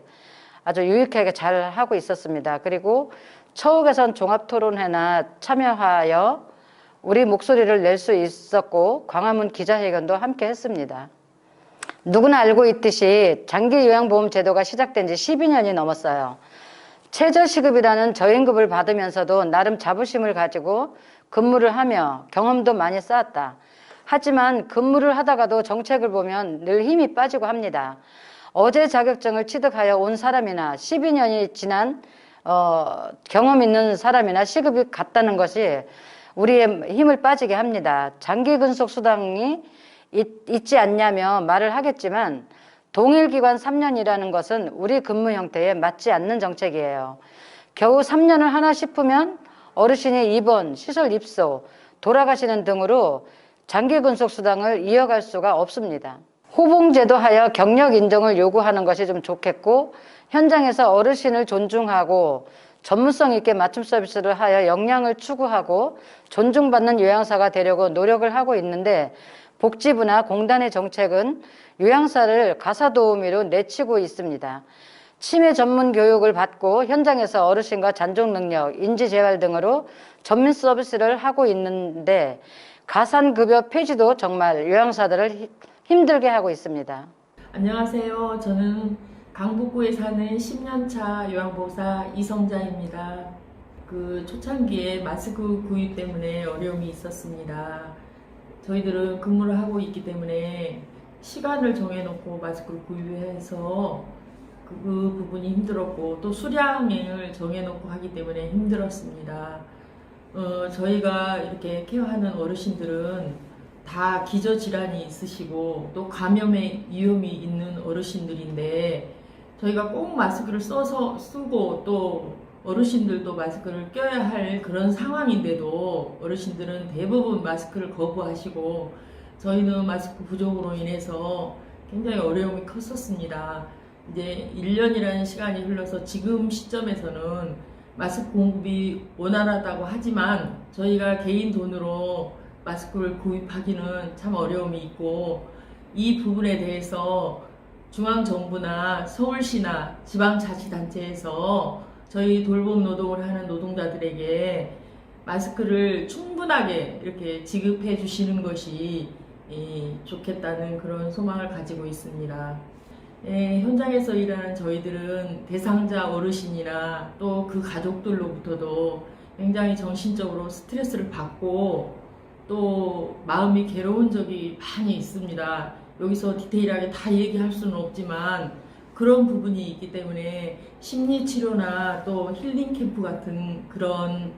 아주 유익하게 잘 하고 있었습니다. 그리고 처우-개선 종합토론회나 참여하여 우리 목소리를 낼 수 있었고, 광화문 기자회견도 함께 했습니다. 누구나 알고 있듯이 장기요양보험 제도가 시작된 지 12년이 넘었어요. 최저시급이라는 저임금을 받으면서도 나름 자부심을 가지고 근무를 하며 경험도 많이 쌓았다. 하지만 근무를 하다가도 정책을 보면 늘 힘이 빠지고 합니다. 어제 자격증을 취득하여 온 사람이나 12년이 지난 경험 있는 사람이나 시급이 같다는 것이 우리의 힘을 빠지게 합니다. 장기근속수당이 있지 않냐며 말을 하겠지만, 동일기관 3년이라는 것은 우리 근무 형태에 맞지 않는 정책이에요. 겨우 3년을 하나 싶으면 어르신이 입원, 시설 입소, 돌아가시는 등으로 장기근속수당을 이어갈 수가 없습니다. 호봉제도 하여 경력 인정을 요구하는 것이 좀 좋겠고, 현장에서 어르신을 존중하고 전문성 있게 맞춤 서비스를 하여 역량을 추구하고 존중받는 요양사가 되려고 노력을 하고 있는데, 복지부나 공단의 정책은 요양사를 가사도우미로 내치고 있습니다. 치매 전문 교육을 받고 현장에서 어르신과 잔존 능력, 인지 재활 등으로 전문 서비스를 하고 있는데, 가산급여 폐지도 정말 요양사들을 힘들게 하고 있습니다. 안녕하세요. 저는 강북구에 사는 10년차 요양보호사 이성자입니다. 초창기에 마스크 구입 때문에 어려움이 있었습니다. 저희들은 근무를 하고 있기 때문에 시간을 정해놓고 마스크를 구입해서 그 부분이 힘들었고, 또 수량을 정해놓고 하기 때문에 힘들었습니다. 저희가 이렇게 케어하는 어르신들은 다 기저질환이 있으시고 또 감염의 위험이 있는 어르신들인데, 저희가 꼭 마스크를 쓰고 또 어르신들도 마스크를 껴야 할 그런 상황인데도 어르신들은 대부분 마스크를 거부하시고 저희는 마스크 부족으로 인해서 굉장히 어려움이 컸었습니다. 이제 1년이라는 시간이 흘러서 지금 시점에서는 마스크 공급이 원활하다고 하지만 저희가 개인 돈으로 마스크를 구입하기는 참 어려움이 있고 이 부분에 대해서 중앙정부나 서울시나 지방자치단체에서 저희 돌봄 노동을 하는 노동자들에게 마스크를 충분하게 이렇게 지급해 주시는 것이 좋겠다는 그런 소망을 가지고 있습니다. 현장에서 일하는 저희들은 대상자 어르신이나 또 그 가족들로부터도 굉장히 정신적으로 스트레스를 받고 또 마음이 괴로운 적이 많이 있습니다. 여기서 디테일하게 다 얘기할 수는 없지만 그런 부분이 있기 때문에 심리치료나 또 힐링 캠프 같은 그런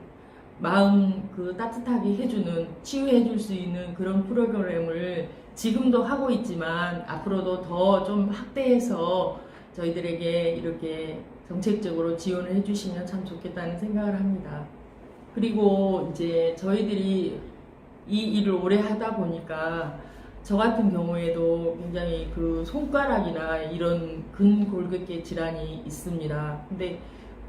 마음 따뜻하게 해주는, 치유해줄 수 있는 그런 프로그램을 지금도 하고 있지만 앞으로도 더 좀 확대해서 저희들에게 이렇게 정책적으로 지원을 해주시면 참 좋겠다는 생각을 합니다. 그리고 이제 저희들이 이 일을 오래 하다 보니까 저 같은 경우에도 굉장히 손가락이나 이런 근골격계 질환이 있습니다. 근데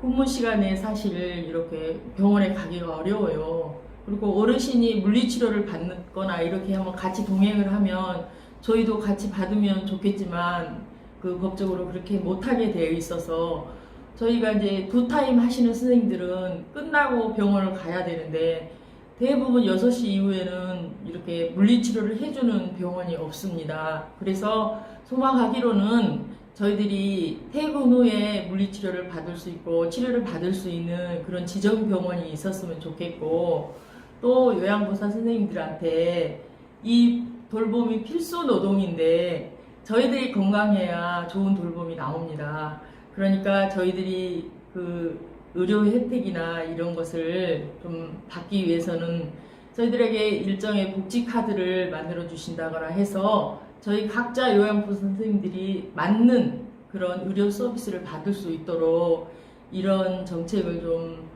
근무 시간에 사실 이렇게 병원에 가기가 어려워요. 그리고 어르신이 물리치료를 받거나 이렇게 한번 같이 동행을 하면 저희도 같이 받으면 좋겠지만 법적으로 그렇게 못하게 되어 있어서 저희가 이제 2타임 하시는 선생님들은 끝나고 병원을 가야 되는데 대부분 6시 이후에는 이렇게 물리치료를 해주는 병원이 없습니다. 그래서 소망하기로는 저희들이 퇴근 후에 물리치료를 받을 수 있고 치료를 받을 수 있는 그런 지정병원이 있었으면 좋겠고 또 요양보호사 선생님들한테 이 돌봄이 필수 노동인데 저희들이 건강해야 좋은 돌봄이 나옵니다. 그러니까 저희들이 의료 혜택이나 이런 것을 좀 받기 위해서는 저희들에게 일정의 복지 카드를 만들어 주신다거나 해서 저희 각자 요양보호사 선생님들이 맞는 그런 의료 서비스를 받을 수 있도록 이런 정책을 좀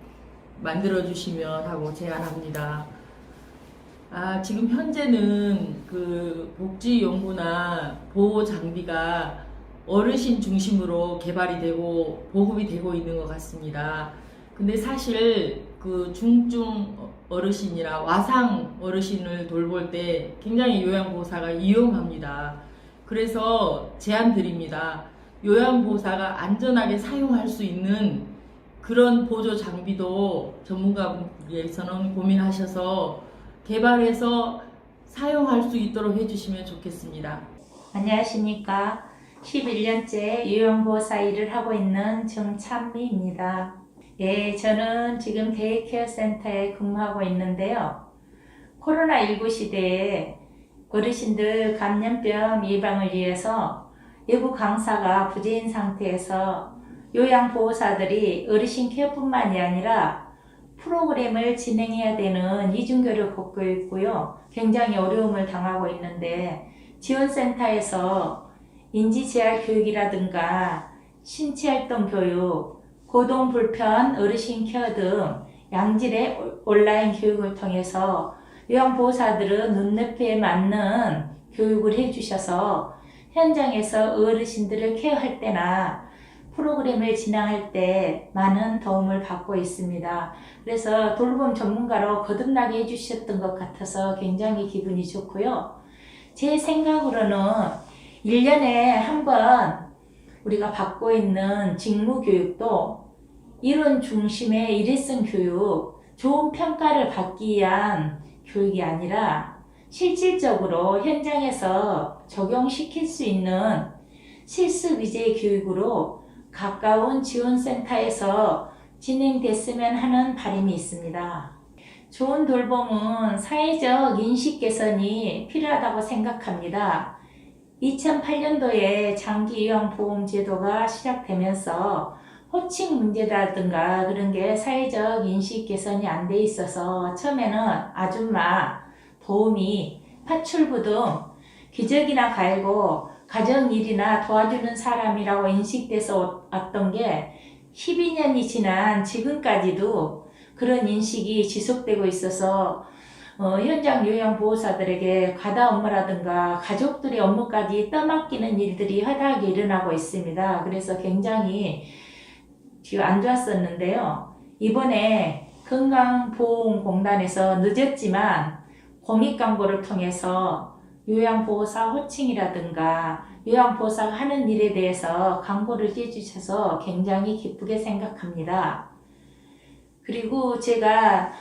만들어 주시면 하고 제안합니다. 지금 현재는 복지연구나 보호 장비가 어르신 중심으로 개발이 되고 보급이 되고 있는 것 같습니다. 근데 사실 중증 어르신이나 와상 어르신을 돌볼 때 굉장히 요양보호사가 위험합니다. 그래서 제안 드립니다. 요양보호사가 안전하게 사용할 수 있는 그런 보조 장비도 전문가분께서는 고민하셔서 개발해서 사용할 수 있도록 해주시면 좋겠습니다. 안녕하십니까. 11년째 요양보호사 일을 하고 있는 정찬미입니다. 저는 지금 데이케어 센터에 근무하고 있는데요. 코로나19 시대에 어르신들 감염병 예방을 위해서 외부 강사가 부재인 상태에서 요양보호사들이 어르신 케어뿐만이 아니라 프로그램을 진행해야 되는 이중교를 겪고 있고요. 굉장히 어려움을 당하고 있는데 지원센터에서 인지재활 교육이라든가 신체활동 교육, 고동불편 어르신 케어 등 양질의 온라인 교육을 통해서 요양보호사들은 눈높이에 맞는 교육을 해주셔서 현장에서 어르신들을 케어할 때나 프로그램을 진행할 때 많은 도움을 받고 있습니다. 그래서 돌봄 전문가로 거듭나게 해주셨던 것 같아서 굉장히 기분이 좋고요. 제 생각으로는 1년에 한 번 우리가 받고 있는 직무교육도 이론 중심의 일회성 교육, 좋은 평가를 받기 위한 교육이 아니라 실질적으로 현장에서 적용시킬 수 있는 실습 위주의 교육으로 가까운 지원센터에서 진행됐으면 하는 바람이 있습니다. 좋은 돌봄은 사회적 인식 개선이 필요하다고 생각합니다. 2008년도에 장기요양보험제도가 시작되면서 호칭 문제라든가 그런 게 사회적 인식 개선이 안 돼 있어서 처음에는 아줌마, 도우미, 파출부 등 기저귀나 갈고 가정일이나 도와주는 사람이라고 인식돼서 왔던 게 12년이 지난 지금까지도 그런 인식이 지속되고 있어서 현장 요양보호사들에게 과다 업무라든가 가족들의 업무까지 떠맡기는 일들이 허다하게 일어나고 있습니다. 그래서 굉장히 지금 안 좋았었는데요. 이번에 건강보험공단에서 늦었지만 공익 광고를 통해서 요양보호사 호칭이라든가 요양보호사가 하는 일에 대해서 광고를 해주셔서 굉장히 기쁘게 생각합니다. 그리고 제가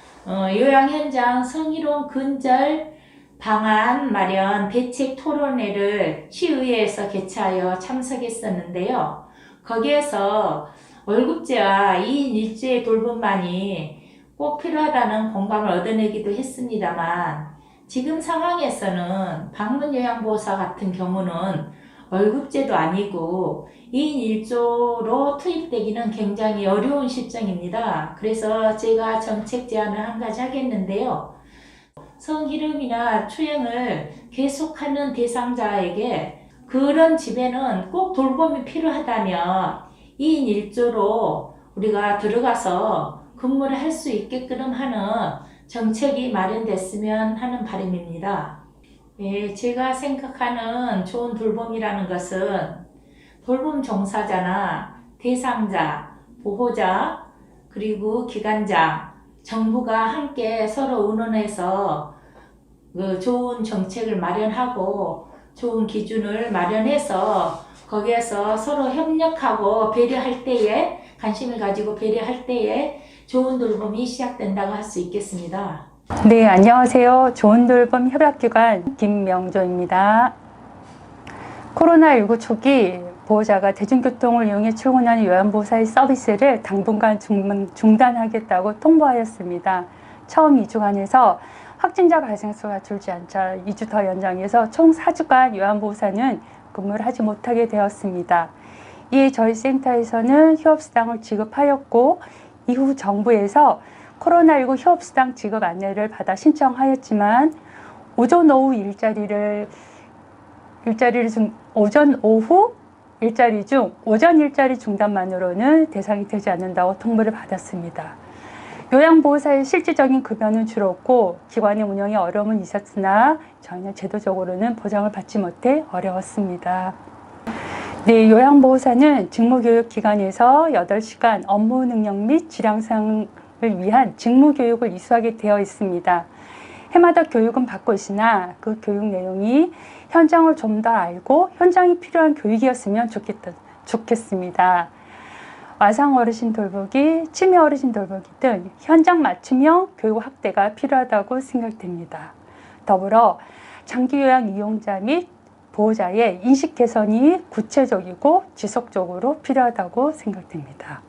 요양 현장 성희롱 근절 방안 마련 대책 토론회를 시의회에서 개최하여 참석했었는데요. 거기에서 월급제와 2인 1주의 돌봄만이 꼭 필요하다는 공감을 얻어내기도 했습니다만 지금 상황에서는 방문요양보호사 같은 경우는 월급제도 아니고 2인 1조로 투입되기는 굉장히 어려운 실정입니다. 그래서 제가 정책 제안을 한 가지 하겠는데요. 성희롱이나 추행을 계속하는 대상자에게 그런 집에는 꼭 돌봄이 필요하다면 2인 1조로 우리가 들어가서 근무를 할 수 있게끔 하는 정책이 마련됐으면 하는 바람입니다. 예, 제가 생각하는 좋은 돌봄이라는 것은 돌봄 종사자나 대상자, 보호자, 그리고 기관장, 정부가 함께 서로 의논해서 좋은 정책을 마련하고 좋은 기준을 마련해서 거기에서 서로 협력하고 배려할 때에 관심을 가지고 배려할 때에 좋은 돌봄이 시작된다고 할 수 있겠습니다. 네, 안녕하세요. 좋은 돌봄 협약기관 김명조입니다. 코로나19 초기 보호자가 대중교통을 이용해 출근하는 요양보호사의 서비스를 당분간 중단하겠다고 통보하였습니다. 처음 2주간에서 확진자 발생수가 줄지 않자 2주 더 연장해서 총 4주간 요양보호사는 근무를 하지 못하게 되었습니다. 이에 저희 센터에서는 휴업수당을 지급하였고 이후 정부에서 코로나19 휴업수당 지급 안내를 받아 신청하였지만 오전 오후 오전 오후 일자리 중 오전 일자리 중단만으로는 대상이 되지 않는다고 통보를 받았습니다. 요양보호사의 실질적인 급여는 줄었고 기관의 운영에 어려움은 있었으나 저희는 제도적으로는 보장을 받지 못해 어려웠습니다. 네, 요양보호사는 직무교육기관에서 8시간 업무 능력 및 질량상을 위한 직무교육을 이수하게 되어 있습니다. 해마다 교육은 받고 있으나 그 교육 내용이 현장을 좀 더 알고 현장이 필요한 교육이었으면 좋겠습니다. 와상 어르신 돌보기, 치매 어르신 돌보기 등 현장 맞춤형 교육 확대가 필요하다고 생각됩니다. 더불어 장기 요양 이용자 및 보호자의 인식 개선이 구체적이고 지속적으로 필요하다고 생각됩니다.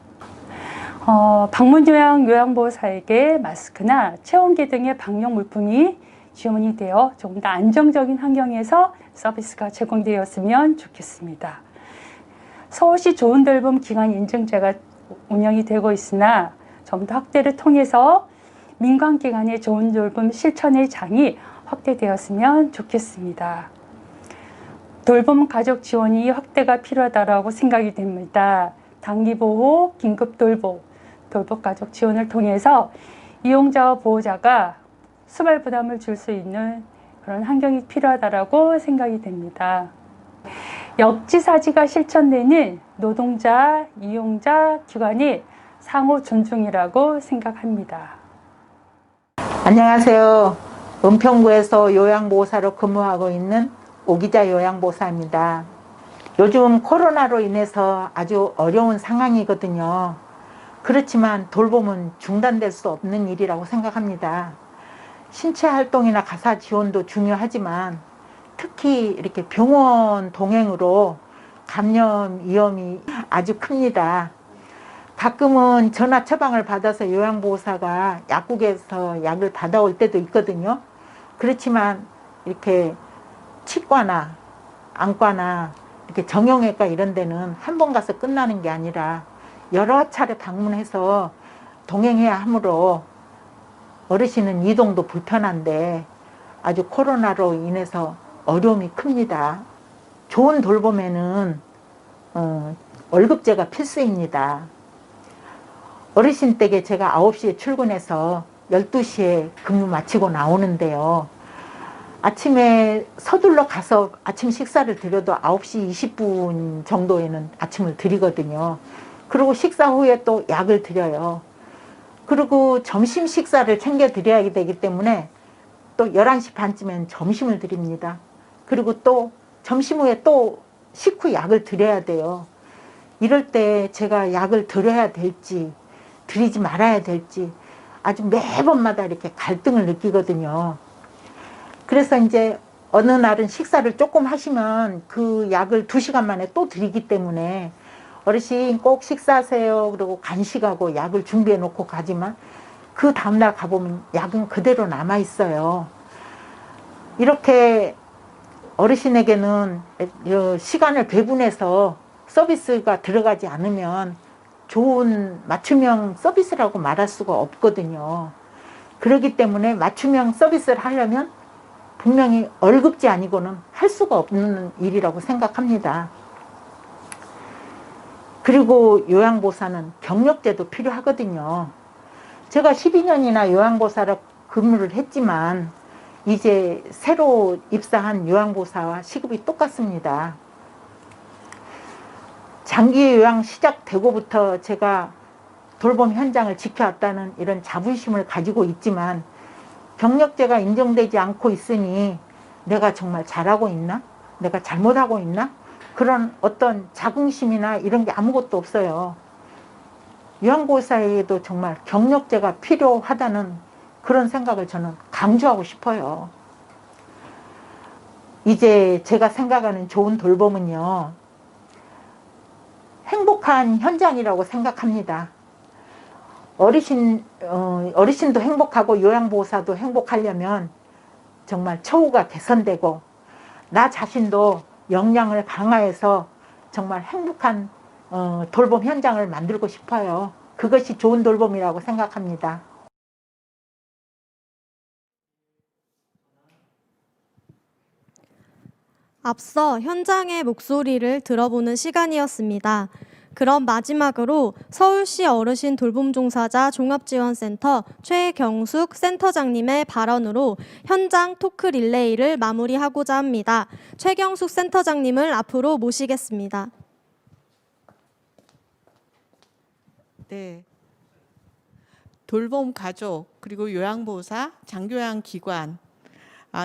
방문요양 요양보호사에게 마스크나 체온계 등의 방역 물품이 지원이 되어 조금 더 안정적인 환경에서 서비스가 제공되었으면 좋겠습니다. 서울시 좋은 돌봄 기관 인증제가 운영이 되고 있으나 좀 더 확대를 통해서 민간기관의 좋은 돌봄 실천의 장이 확대되었으면 좋겠습니다. 돌봄 가족 지원이 확대가 필요하다고 생각이 됩니다. 단기보호, 긴급돌봄, 돌봄가족 지원을 통해서 이용자와 보호자가 수발 부담을 줄 수 있는 그런 환경이 필요하다고 생각이 됩니다. 역지사지가 실천되는 노동자, 이용자, 기관이 상호 존중이라고 생각합니다. 안녕하세요. 은평구에서 요양보호사로 근무하고 있는 오기자 요양보호사입니다. 요즘 코로나로 인해서 아주 어려운 상황이거든요. 그렇지만 돌봄은 중단될 수 없는 일이라고 생각합니다. 신체 활동이나 가사 지원도 중요하지만 특히 이렇게 병원 동행으로 감염 위험이 아주 큽니다. 가끔은 전화 처방을 받아서 요양보호사가 약국에서 약을 받아올 때도 있거든요. 그렇지만 이렇게 치과나 안과나 이렇게 정형외과 이런 데는 한 번 가서 끝나는 게 아니라 여러 차례 방문해서 동행해야 하므로 어르신은 이동도 불편한데 아주 코로나로 인해서 어려움이 큽니다. 좋은 돌봄에는 월급제가 필수입니다. 어르신 댁에 제가 9시에 출근해서 12시에 근무 마치고 나오는데요. 아침에 서둘러 가서 아침 식사를 드려도 9시 20분 정도에는 아침을 드리거든요. 그리고 식사 후에 또 약을 드려요. 그리고 점심 식사를 챙겨 드려야 되기 때문에 또 11시 반쯤엔 점심을 드립니다. 그리고 또 점심 후에 또 식후 약을 드려야 돼요. 이럴 때 제가 약을 드려야 될지 드리지 말아야 될지 아주 매번마다 이렇게 갈등을 느끼거든요. 그래서 이제 어느 날은 식사를 조금 하시면 그 약을 2시간 만에 또 드리기 때문에 어르신 꼭 식사하세요. 그리고 간식하고 약을 준비해 놓고 가지만 그 다음날 가보면 약은 그대로 남아 있어요. 이렇게 어르신에게는 시간을 배분해서 서비스가 들어가지 않으면 좋은 맞춤형 서비스라고 말할 수가 없거든요. 그렇기 때문에 맞춤형 서비스를 하려면 분명히 월급제 아니고는 할 수가 없는 일이라고 생각합니다. 그리고 요양보사는 경력제도 필요하거든요. 제가 12년이나 요양보사로 근무를 했지만 이제 새로 입사한 요양보사와 시급이 똑같습니다. 장기 요양 시작되고부터 제가 돌봄 현장을 지켜왔다는 이런 자부심을 가지고 있지만 경력제가 인정되지 않고 있으니 내가 정말 잘하고 있나? 내가 잘못하고 있나? 그런 어떤 자긍심이나 이런 게 아무것도 없어요. 요양보호사에게도 정말 경력제가 필요하다는 그런 생각을 저는 강조하고 싶어요. 이제 제가 생각하는 좋은 돌봄은요, 행복한 현장이라고 생각합니다. 어르신도 행복하고 요양보호사도 행복하려면 정말 처우가 개선되고 나 자신도 역량을 강화해서 정말 행복한 돌봄 현장을 만들고 싶어요. 그것이 좋은 돌봄이라고 생각합니다. 앞서 현장의 목소리를 들어보는 시간이었습니다. 그럼 마지막으로 서울시 어르신 돌봄 종사자 종합지원센터 최경숙 센터장님의 발언으로 현장 토크 릴레이를 마무리하고자 합니다. 최경숙 센터장님을 앞으로 모시겠습니다. 네. 돌봄 가족 그리고 요양보호사, 장교양기관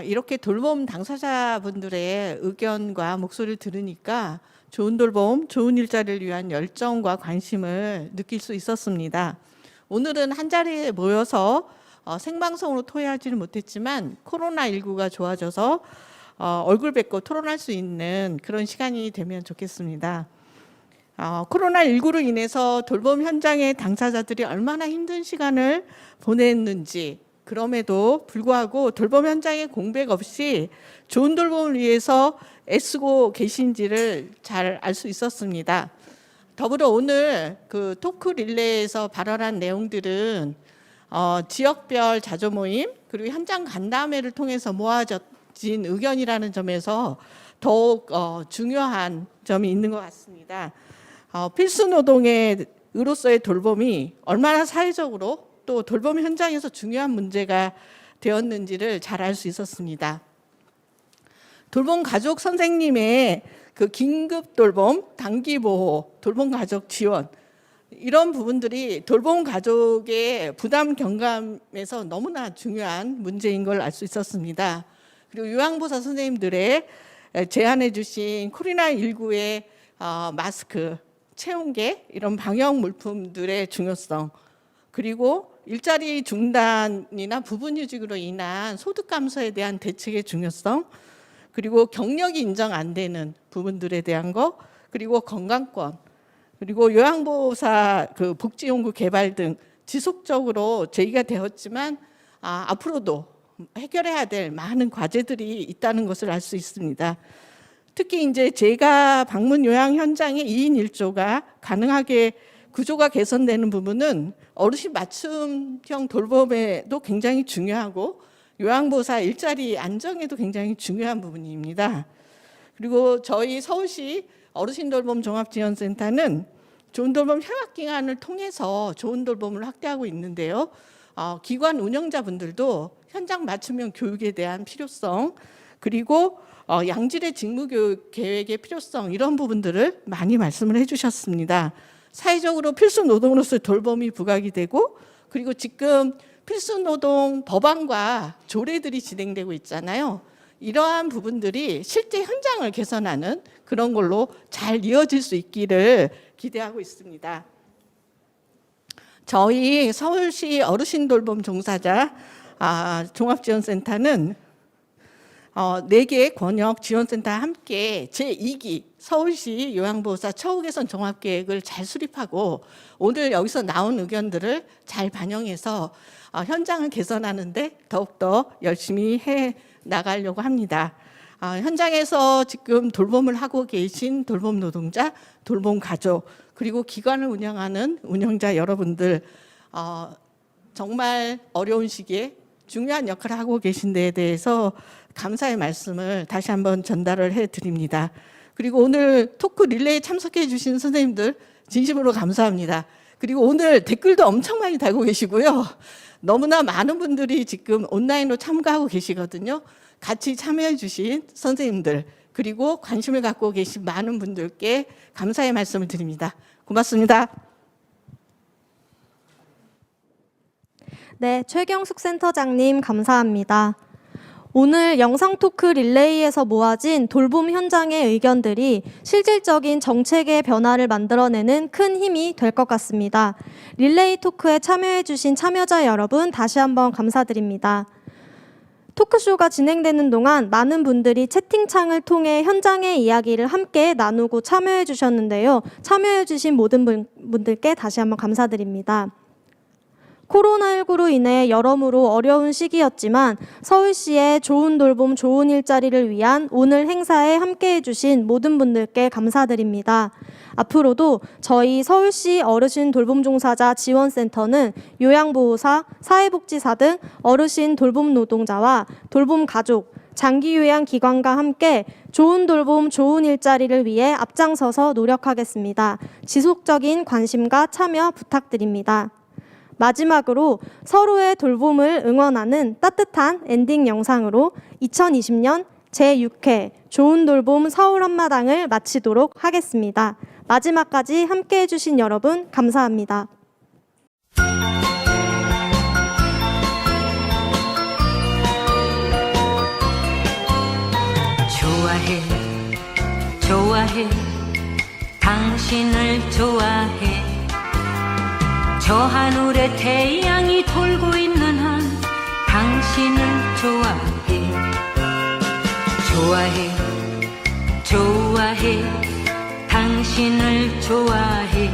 이렇게 돌봄 당사자분들의 의견과 목소리를 들으니까 좋은 돌봄, 좋은 일자리를 위한 열정과 관심을 느낄 수 있었습니다. 오늘은 한자리에 모여서 생방송으로 토의하지는 못했지만 코로나19가 좋아져서 얼굴 뵙고 토론할 수 있는 그런 시간이 되면 좋겠습니다. 코로나19로 인해서 돌봄 현장의 당사자들이 얼마나 힘든 시간을 보냈는지 그럼에도 불구하고 돌봄 현장의 공백 없이 좋은 돌봄을 위해서 애쓰고 계신지를 잘 알 수 있었습니다. 더불어 오늘 그 토크 릴레이에서 발언한 내용들은 지역별 자조 모임 그리고 현장 간담회를 통해서 모아진 의견이라는 점에서 더욱 중요한 점이 있는 것 같습니다. 필수 노동의 의로서의 돌봄이 얼마나 사회적으로 또 돌봄 현장에서 중요한 문제가 되었는지를 잘 알 수 있었습니다. 돌봄 가족 선생님의 그 긴급 돌봄, 단기 보호, 돌봄 가족 지원 이런 부분들이 돌봄 가족의 부담 경감에서 너무나 중요한 문제인 걸 알 수 있었습니다. 그리고 요양보호사 선생님들의 제안해 주신 코로나19의 마스크, 체온계 이런 방역 물품들의 중요성 그리고 일자리 중단이나 부분휴직으로 인한 소득 감소에 대한 대책의 중요성 그리고 경력이 인정 안 되는 부분들에 대한 거 그리고 건강권 그리고 요양보호사 그 복지연구 개발 등 지속적으로 제기가 되었지만 앞으로도 해결해야 될 많은 과제들이 있다는 것을 알 수 있습니다. 특히 이제 제가 방문 요양 현장의 2인 1조가 가능하게 구조가 개선되는 부분은 어르신 맞춤형 돌봄에도 굉장히 중요하고 요양보호사 일자리 안정에도 굉장히 중요한 부분입니다. 그리고 저희 서울시 어르신 돌봄 종합지원센터는 좋은 돌봄 협약기관을 통해서 좋은 돌봄을 확대하고 있는데요. 기관 운영자분들도 현장 맞춤형 교육에 대한 필요성, 그리고 양질의 직무교육 계획의 필요성, 이런 부분들을 많이 말씀을 해주셨습니다. 사회적으로 필수 노동으로서 돌봄이 부각이 되고, 그리고 지금 필수 노동 법안과 조례들이 진행되고 있잖아요. 이러한 부분들이 실제 현장을 개선하는 그런 걸로 잘 이어질 수 있기를 기대하고 있습니다. 저희 서울시 어르신 돌봄 종사자 종합지원센터는 4개 권역 지원센터와 함께 제2기 서울시 요양보호사 처우 개선 종합계획을 잘 수립하고 오늘 여기서 나온 의견들을 잘 반영해서 현장을 개선하는 데 더욱더 열심히 해 나가려고 합니다. 현장에서 지금 돌봄을 하고 계신 돌봄 노동자, 돌봄 가족, 그리고 기관을 운영하는 운영자 여러분들, 정말 어려운 시기에 중요한 역할을 하고 계신 데에 대해서 감사의 말씀을 다시 한번 전달을 해드립니다. 그리고 오늘 토크 릴레이에 참석해 주신 선생님들 진심으로 감사합니다. 그리고 오늘 댓글도 엄청 많이 달고 계시고요. 너무나 많은 분들이 지금 온라인으로 참가하고 계시거든요. 같이 참여해 주신 선생님들, 그리고 관심을 갖고 계신 많은 분들께 감사의 말씀을 드립니다. 고맙습니다. 네, 최경숙 센터장님 감사합니다. 오늘 영상 토크 릴레이에서 모아진 돌봄 현장의 의견들이 실질적인 정책의 변화를 만들어내는 큰 힘이 될 것 같습니다. 릴레이 토크에 참여해 주신 참여자 여러분 다시 한번 감사드립니다. 토크쇼가 진행되는 동안 많은 분들이 채팅창을 통해 현장의 이야기를 함께 나누고 참여해 주셨는데요. 참여해 주신 모든 분들께 다시 한번 감사드립니다. 코로나19로 인해 여러모로 어려운 시기였지만 서울시의 좋은 돌봄 좋은 일자리를 위한 오늘 행사에 함께해 주신 모든 분들께 감사드립니다. 앞으로도 저희 서울시 어르신 돌봄 종사자 지원센터는 요양보호사, 사회복지사 등 어르신 돌봄 노동자와 돌봄 가족, 장기요양기관과 함께 좋은 돌봄, 좋은 일자리를 위해 앞장서서 노력하겠습니다. 지속적인 관심과 참여 부탁드립니다. 마지막으로 서로의 돌봄을 응원하는 따뜻한 엔딩 영상으로 2020년 제6회 좋은 돌봄 서울 한마당을 마치도록 하겠습니다. 마지막까지 함께해 주신 여러분 감사합니다. 좋아해 좋아해 당신을 좋아해 저 하늘에 태양이 돌고 있는 한 당신을 좋아해 좋아해 좋아해 당신을 좋아해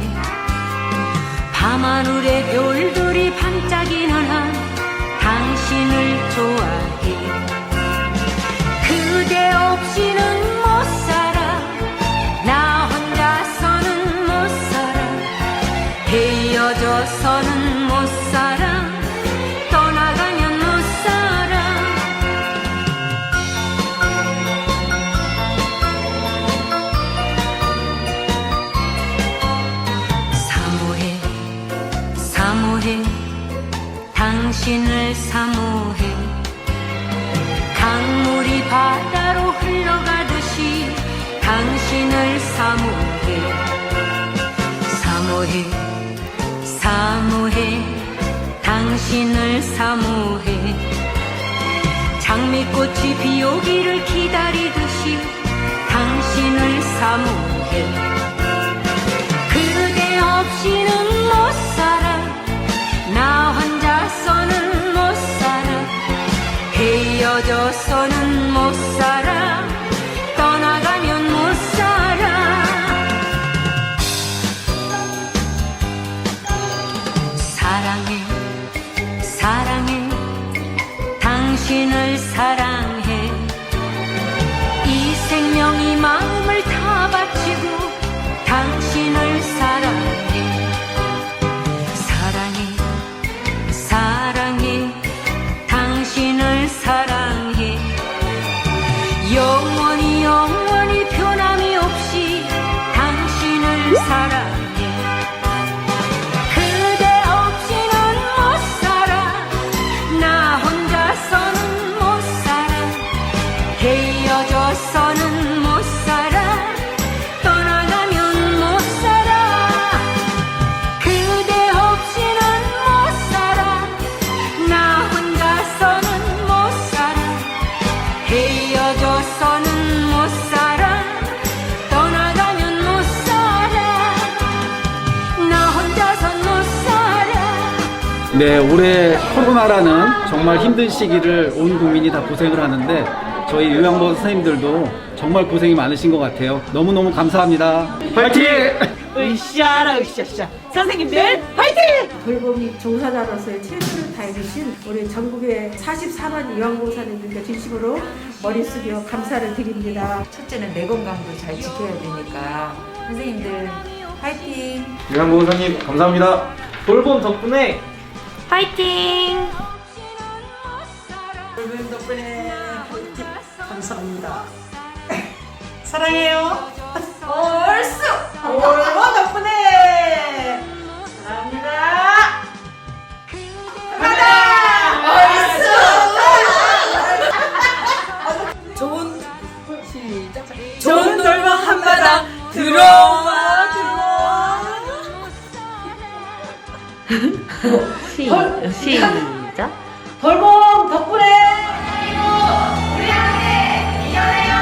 밤하늘에 별들이 반짝이는 한 당신을 좋아해 그대 없이는 못 살아 나 혼자서는 못 살아 헤어져서는 못 살아 떠나가면 못 살아 사모해 사모해 당신을 사모해 강물이 바다로 흘러가듯이 당신을 사모해 사모해 사모해 당신을 사모해 장미꽃이 피오기를 기다리듯이 당신을 사모해 그대 없이는 못 살아 나 혼자서는 못 살아 헤어져서는 못 살아 떠나가면 못 살아 사랑해 사랑해 당신을 사랑해 이 생명 이 마음을 다 바치고 당신을 사랑해 사랑해 사랑해 당신을 사랑해 영원히 영원히 변함이 없이 당신을 사랑해 네, 올해 코로나라는 정말 힘든 시기를 온 국민이 다 고생을 하는데 저희 요양보호사 선생님들도 정말 고생이 많으신 것 같아요. 너무너무 감사합니다. 파이팅! 으쌰라 으쌰 선생님들 파이팅! 돌봄이 종사자로서의 최선을 다해주신 우리 전국의 44만 요양보호사님들께 진심으로 머리 숙여 감사를 드립니다. 첫째는 내 건강도 잘 지켜야 되니까 선생님들 파이팅! 요양보호사님 감사합니다. 돌봄 덕분에 파이팅! 돌봄 덕분에 감사합니다. 사랑해요. 얼쑤! 돌봄 덕분에 사랑합니다. 좋은 돌봄 한마당 들어와 시작 돌봄 덕분에 우리 함께 이겨내요!